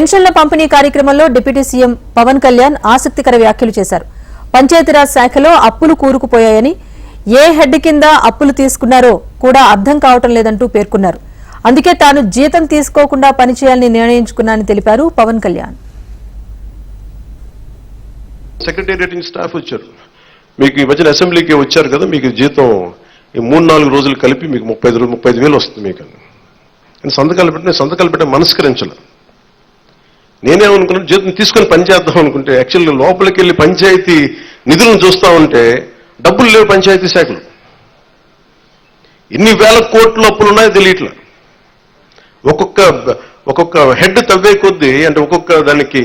పెన్షన్ల పంపిణీ కార్యక్రమంలో డిప్యూటీ సీఎం పవన్ కళ్యాణ్ ఆసక్తికర వ్యాఖ్యలు చేశారు. పంచాయతీరాజ్ శాఖలో అప్పులు కూరుకుపోయాయని, ఏ హెడ్ కింద అప్పులు తీసుకున్నారో కూడా అర్థం కావటం లేదంటూ పేర్కొన్నారు. అందుకే తాను జీతం తీసుకోకుండా పనిచేయాలని నిర్ణయించుకున్నానని తెలిపారు పవన్ కళ్యాణ్. సెక్రటేరియట్ నుంచి స్టాఫ్ వచ్చారు, మీకు ఈ మధ్యన అసెంబ్లీకి వచ్చారు కదా, మీకు జీతం ఈ 3-4 రోజులు కలిపి మీకు 35,000 వస్తుంది. మీకు సంతకాలు పెట్టే మనస్కరించాలి. నేనేమనుకున్నాను, జీతం తీసుకొని పనిచేద్దాం అనుకుంటే యాక్చువల్గా లోపలికి వెళ్ళి పంచాయతీ నిధులను చూస్తూ ఉంటే డబ్బులు లేవు. పంచాయతీ శాఖలు ఇన్ని వేల కోట్ల అప్పులు ఉన్నాయో తెలియట్లా. ఒక్కొక్క హెడ్ తవ్వే కొద్దీ, అంటే ఒక్కొక్క దానికి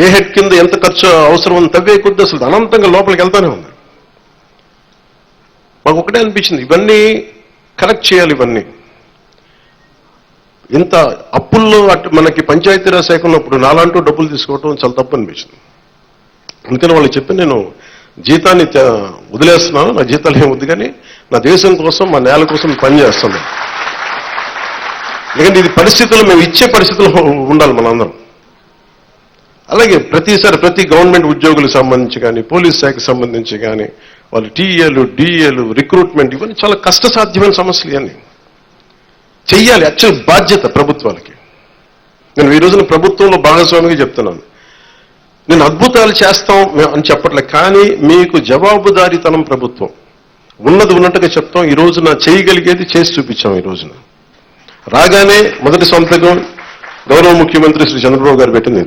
ఏ హెడ్ కింద ఎంత ఖర్చు అవసరం ఉంది తవ్వే కొద్దీ అసలు అనంతంగా లోపలికి వెళ్తానే ఉంది. మాకు ఒకటే అనిపించింది, ఇవన్నీ కరెక్ట్ చేయాలి. ఇవన్నీ ఇంత అప్పుల్లో మనకి పంచాయతీరాజ్ శాఖ ఉన్నప్పుడు నాలంటూ డబ్బులు తీసుకోవటం చాలా తప్పు అనిపించింది. అందుకని వాళ్ళకి చెప్పి నేను జీతాన్ని వదిలేస్తున్నాను, నా జీతాలు ఏమి వద్దు, కానీ నా దేశం కోసం, మా నేల కోసం పనిచేస్తున్నాను. ఎందుకంటే ఇది పరిస్థితుల్లో మేము ఇచ్చే పరిస్థితుల్లో ఉండాలి మనందరం. అలాగే ప్రతి గవర్నమెంట్ ఉద్యోగులకు సంబంధించి కానీ, పోలీస్ శాఖకు సంబంధించి కానీ, వాళ్ళు టీఏలు, డిఏలు, రిక్రూట్మెంట్, ఇవన్నీ చాలా కష్టసాధ్యమైన సమస్యలు. ఇవన్నీ చెయ్యాలి, యాక్చువల్ బాధ్యత ప్రభుత్వాలకి. నేను ఈ రోజున ప్రభుత్వంలో భాగస్వామిగా చెప్తున్నాను. నేను అద్భుతాలు చేస్తాం అని చెప్పట్లే, కానీ మీకు జవాబుదారీతనం ప్రభుత్వం ఉన్నది ఉన్నట్టుగా చెప్తాం. ఈ రోజున చేయగలిగేది చేసి చూపించాం. ఈ రోజున రాగానే మొదటి సంతకం గౌరవ ముఖ్యమంత్రి శ్రీ చంద్రబాబు గారు పెట్టింది.